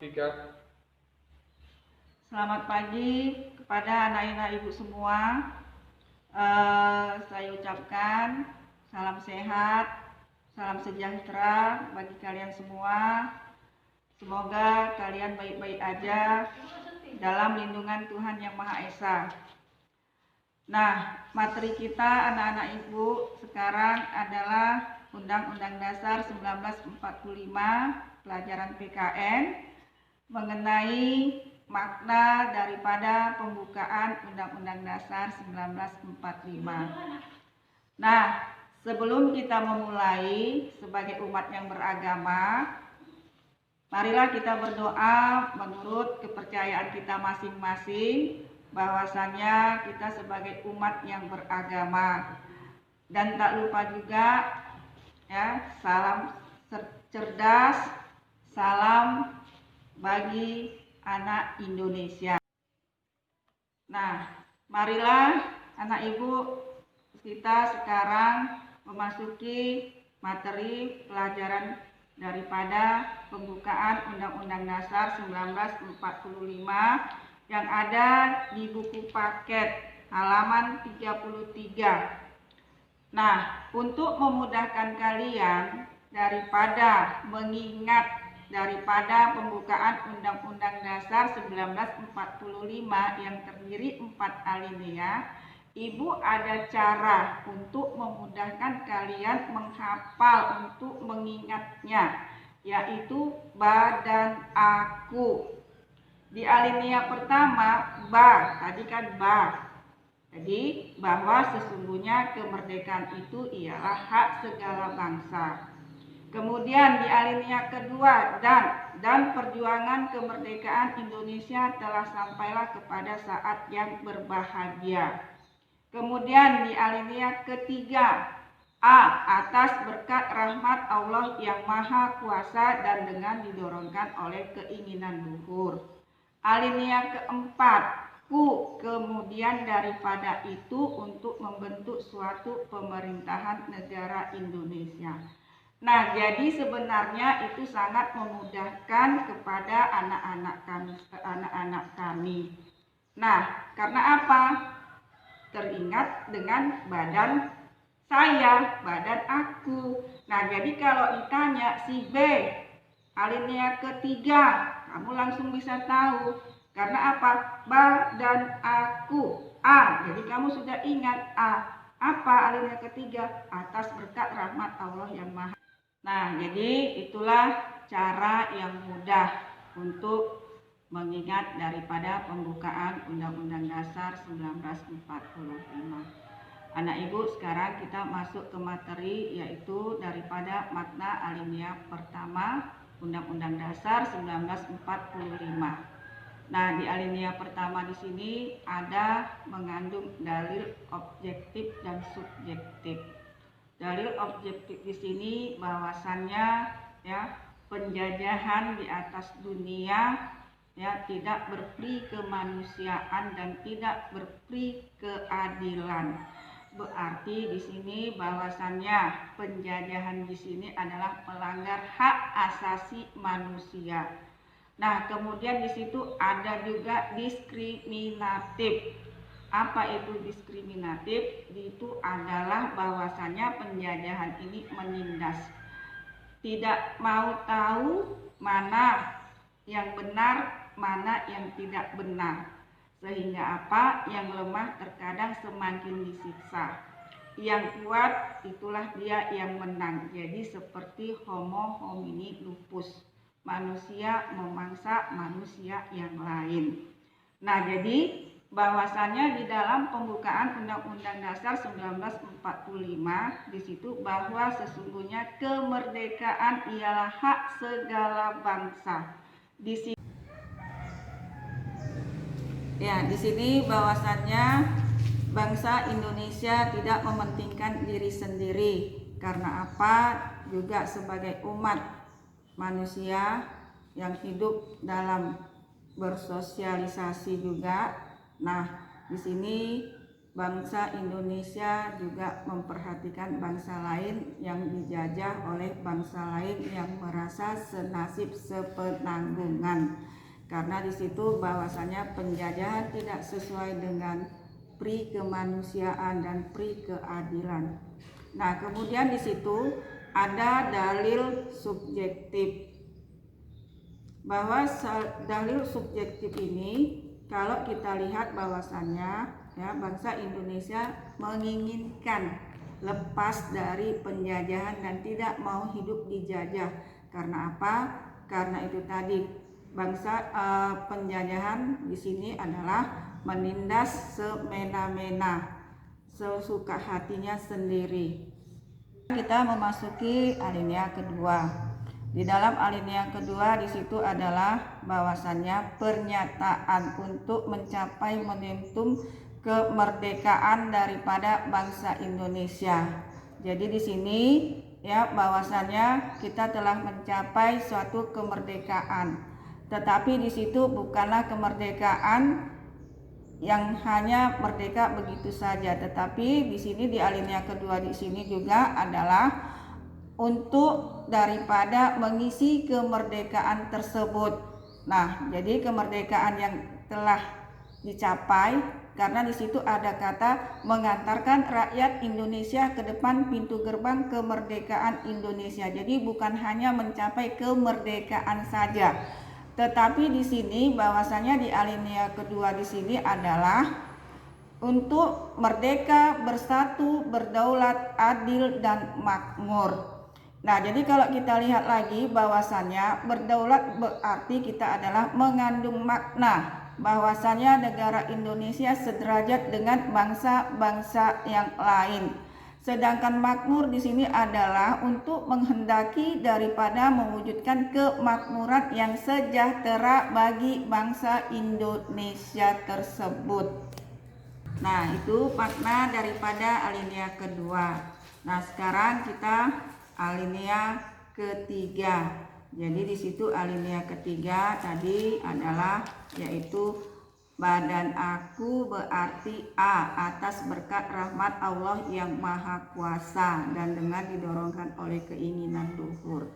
Tiga. Selamat pagi kepada anak-anak ibu semua. Saya ucapkan salam sehat, salam sejahtera bagi kalian semua. Semoga kalian baik-baik aja dalam lindungan Tuhan Yang Maha Esa. Nah, materi kita anak-anak ibu sekarang adalah Undang-Undang Dasar 1945, pelajaran PKN, mengenai makna daripada pembukaan Undang-Undang Dasar 1945. Nah, sebelum kita memulai sebagai umat yang beragama, marilah kita berdoa menurut kepercayaan kita masing-masing, bahwasannya kita sebagai umat yang beragama. Dan tak lupa juga ya, salam cerdas, salam bagi anak Indonesia. Nah, marilah anak ibu kita sekarang memasuki materi pelajaran daripada pembukaan Undang-Undang Dasar 1945 yang ada di buku paket halaman 33. Nah, untuk memudahkan kalian daripada mengingat daripada pembukaan Undang-Undang Dasar 1945 yang terdiri 4 alinea, Ibu ada cara untuk memudahkan kalian menghafal untuk mengingatnya, yaitu ba dan aku. Di alinea pertama, ba, tadi kan ba. Jadi bahwa sesungguhnya kemerdekaan itu ialah hak segala bangsa. Kemudian di alinea kedua, dan perjuangan kemerdekaan Indonesia telah sampailah kepada saat yang berbahagia. Kemudian di alinea ketiga, A, atas berkat rahmat Allah yang maha kuasa dan dengan didorongkan oleh keinginan luhur. Alinea keempat, Ku, kemudian daripada itu untuk membentuk suatu pemerintahan negara Indonesia. Nah, jadi sebenarnya itu sangat memudahkan kepada anak-anak kami. Nah, karena apa? Teringat dengan badan saya, badan aku. Nah, jadi kalau ditanya si B, alinea ketiga, kamu langsung bisa tahu. Karena apa? Badan aku. A, jadi kamu sudah ingat A. Apa alinea ketiga? Atas berkat rahmat Allah yang maha. Nah, jadi itulah cara yang mudah untuk mengingat daripada pembukaan Undang-Undang Dasar 1945. Anak ibu, sekarang kita masuk ke materi, yaitu daripada makna alinea pertama Undang-Undang Dasar 1945. Nah, di alinea pertama di sini ada mengandung dalil objektif dan subjektif. Dalil objektif di sini bahwasannya ya, penjajahan di atas dunia ya tidak berperi kemanusiaan dan tidak berperi keadilan. Berarti di sini bahwasannya penjajahan di sini adalah melanggar hak asasi manusia. Nah, kemudian di situ ada juga diskriminatif. Apa itu diskriminatif? Itu adalah bahwasanya penjajahan ini menindas, tidak mau tahu mana yang benar, mana yang tidak benar, sehingga apa? Yang lemah terkadang semakin disiksa, yang kuat itulah dia yang menang. Jadi seperti homo homini lupus, manusia memangsa manusia yang lain. Nah, jadi bahwasannya di dalam pembukaan Undang-Undang Dasar 1945 di situ bahwa sesungguhnya kemerdekaan ialah hak segala bangsa. Di sini bahwasannya bangsa Indonesia tidak mementingkan diri sendiri. Karena apa? Juga sebagai umat manusia yang hidup dalam bersosialisasi juga. Nah, di sini bangsa Indonesia juga memperhatikan bangsa lain yang dijajah oleh bangsa lain yang merasa senasib sepenanggungan. Karena di situ bahwasanya penjajahan tidak sesuai dengan pri kemanusiaan dan pri keadilan. Nah, kemudian di situ ada dalil subjektif. Bahwa dalil subjektif ini kalau kita lihat bahwasannya ya bangsa Indonesia menginginkan lepas dari penjajahan dan tidak mau hidup dijajah. Karena apa? Karena itu tadi bangsa penjajahan di sini adalah menindas semena-mena, sesuka hatinya sendiri. Kita memasuki alinea kedua. Di dalam alinea kedua di situ adalah bahwasannya pernyataan untuk mencapai momentum kemerdekaan daripada bangsa Indonesia. Jadi di sini ya bahwasannya kita telah mencapai suatu kemerdekaan. Tetapi di situ bukanlah kemerdekaan yang hanya merdeka begitu saja, tetapi di sini di alinea kedua di sini juga adalah untuk daripada mengisi kemerdekaan tersebut. Nah, jadi kemerdekaan yang telah dicapai karena di situ ada kata mengantarkan rakyat Indonesia ke depan pintu gerbang kemerdekaan Indonesia. Jadi bukan hanya mencapai kemerdekaan saja. Tetapi di sini bahwasanya di alinea kedua di sini adalah untuk merdeka, bersatu, berdaulat, adil dan makmur. Nah, jadi kalau kita lihat lagi bahwasanya berdaulat berarti kita adalah mengandung makna bahwasanya negara Indonesia sederajat dengan bangsa-bangsa yang lain. Sedangkan makmur di sini adalah untuk menghendaki daripada mewujudkan kemakmuran yang sejahtera bagi bangsa Indonesia tersebut. Nah, itu makna daripada alinea kedua. Nah, sekarang kita alinea ketiga. Jadi di situ alinea ketiga tadi adalah yaitu badan aku berarti A atas berkat rahmat Allah yang maha kuasa dan dengan didorongkan oleh keinginan luhur.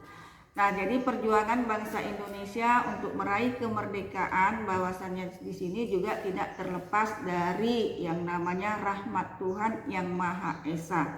Nah, jadi perjuangan bangsa Indonesia untuk meraih kemerdekaan bahwasannya di sini juga tidak terlepas dari yang namanya rahmat Tuhan yang Maha Esa.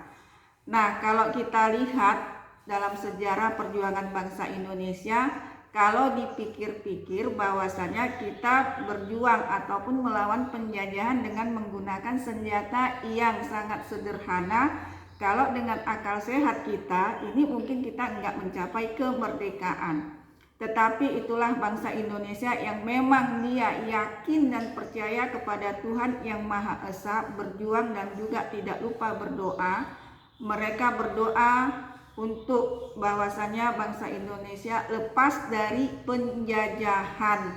Nah, kalau kita lihat dalam sejarah perjuangan bangsa Indonesia, kalau dipikir-pikir bahwasanya kita berjuang ataupun melawan penjajahan dengan menggunakan senjata yang sangat sederhana, kalau dengan akal sehat kita ini mungkin kita enggak mencapai kemerdekaan. Tetapi itulah bangsa Indonesia yang memang dia yakin dan percaya kepada Tuhan yang Maha Esa, berjuang dan juga tidak lupa berdoa. Mereka berdoa untuk bahwasanya bangsa Indonesia lepas dari penjajahan.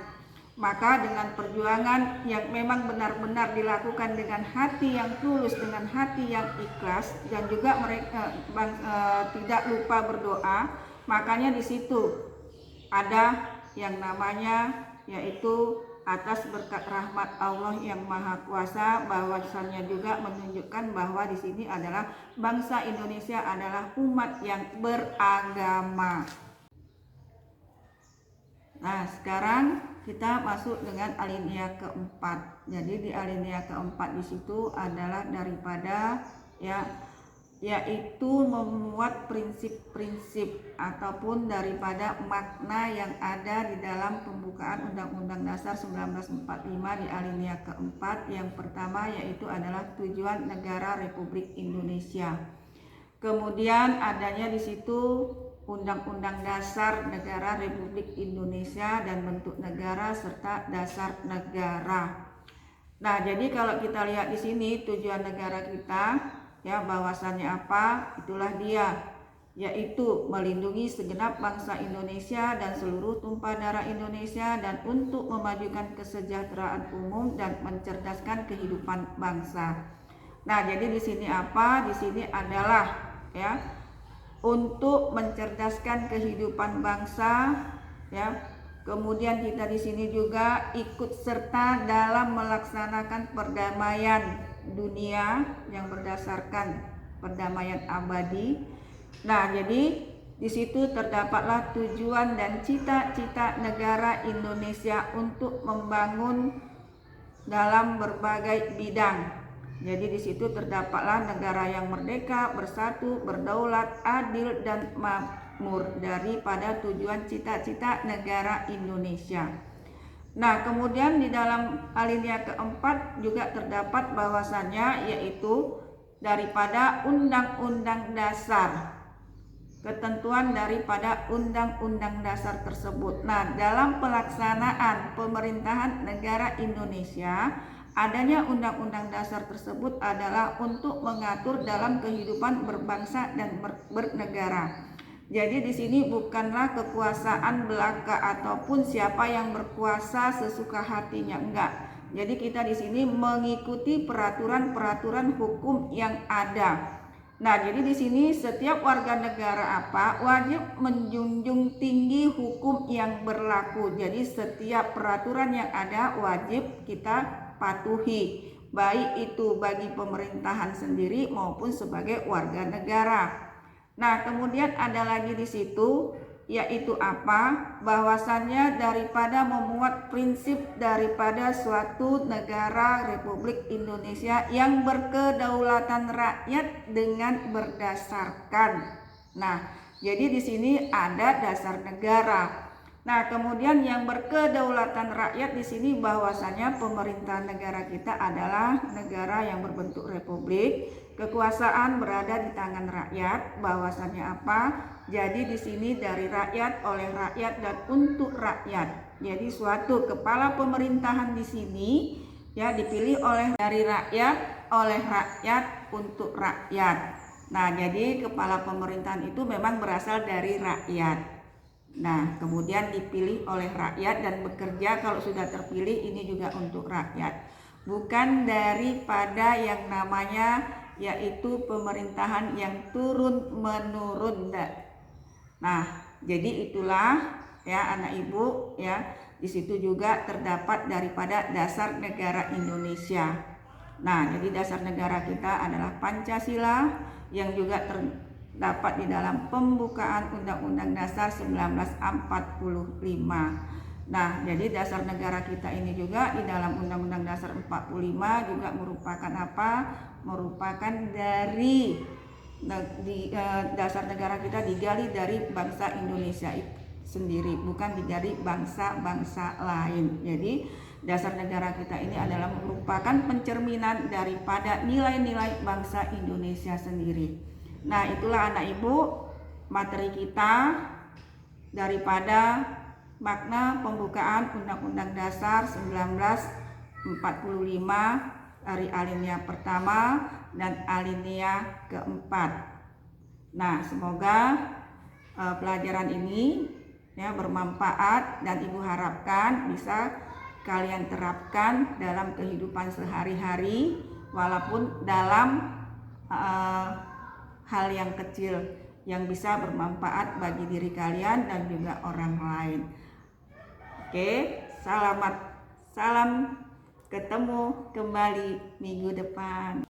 Maka dengan perjuangan yang memang benar-benar dilakukan dengan hati yang tulus, dengan hati yang ikhlas dan juga mereka tidak lupa berdoa, makanya di situ ada yang namanya yaitu atas berkat rahmat Allah yang Maha Kuasa, bahwasannya juga menunjukkan bahwa di sini adalah bangsa Indonesia adalah umat yang beragama. Nah, sekarang kita masuk dengan alinea keempat. Jadi di alinea keempat di situ adalah daripada yaitu memuat prinsip-prinsip ataupun daripada makna yang ada di dalam pembukaan Undang-Undang Dasar 1945 di alinea keempat. Yang pertama yaitu adalah tujuan negara Republik Indonesia. Kemudian adanya di situ Undang-Undang Dasar Negara Republik Indonesia dan bentuk negara serta dasar negara. Nah, jadi kalau kita lihat di sini tujuan negara kita ya bahwasannya apa? Itulah dia, yaitu melindungi segenap bangsa Indonesia dan seluruh tumpah darah Indonesia dan untuk memajukan kesejahteraan umum dan mencerdaskan kehidupan bangsa. Nah, jadi di sini apa? Di sini adalah ya untuk mencerdaskan kehidupan bangsa ya. Kemudian kita di sini juga ikut serta dalam melaksanakan perdamaian dunia yang berdasarkan perdamaian abadi. Nah, jadi di situ terdapatlah tujuan dan cita-cita negara Indonesia untuk membangun dalam berbagai bidang. Jadi di situ terdapatlah negara yang merdeka, bersatu, berdaulat, adil dan makmur daripada tujuan cita-cita negara Indonesia. Nah, kemudian di dalam alinea keempat juga terdapat bahwasannya yaitu daripada Undang-Undang Dasar, ketentuan daripada Undang-Undang Dasar tersebut. Nah, dalam pelaksanaan pemerintahan negara Indonesia, adanya Undang-Undang Dasar tersebut adalah untuk mengatur dalam kehidupan berbangsa dan bernegara. Jadi di sini bukanlah kekuasaan belaka ataupun siapa yang berkuasa sesuka hatinya, enggak. Jadi kita di sini mengikuti peraturan-peraturan hukum yang ada. Nah, jadi di sini setiap warga negara wajib menjunjung tinggi hukum yang berlaku. Jadi setiap peraturan yang ada wajib kita patuhi, baik itu bagi pemerintahan sendiri maupun sebagai warga negara. Nah, kemudian ada lagi di situ yaitu bahwasannya daripada memuat prinsip daripada suatu negara Republik Indonesia yang berkedaulatan rakyat dengan berdasarkan. Nah, jadi di sini ada dasar negara. Nah, kemudian yang berkedaulatan rakyat di sini bahwasanya pemerintahan negara kita adalah negara yang berbentuk republik, kekuasaan berada di tangan rakyat. Bahwasannya Jadi di sini dari rakyat, oleh rakyat dan untuk rakyat. Jadi suatu kepala pemerintahan di sini ya dipilih dari rakyat, oleh rakyat, untuk rakyat. Nah, jadi kepala pemerintahan itu memang berasal dari rakyat. Nah, kemudian dipilih oleh rakyat dan bekerja kalau sudah terpilih ini juga untuk rakyat. Bukan daripada yang namanya yaitu pemerintahan yang turun-menurun. Nah, jadi itulah ya anak ibu ya. Di situ juga terdapat daripada dasar negara Indonesia. Nah, jadi dasar negara kita adalah Pancasila yang juga terdapat di dalam pembukaan Undang-Undang Dasar 1945. Nah, jadi dasar negara kita ini juga di dalam Undang-Undang Dasar 45 juga merupakan merupakan dari dasar negara kita digali dari bangsa Indonesia sendiri, bukan digali bangsa-bangsa lain. Jadi dasar negara kita ini adalah merupakan pencerminan daripada nilai-nilai bangsa Indonesia sendiri. Nah, itulah anak ibu materi kita daripada makna pembukaan Undang-Undang Dasar 1945 dari alinea pertama dan alinea keempat. Nah, semoga pelajaran ini ya bermanfaat dan ibu harapkan bisa kalian terapkan dalam kehidupan sehari-hari walaupun dalam hal yang kecil yang bisa bermanfaat bagi diri kalian dan juga orang lain. Oke, salam ketemu kembali minggu depan.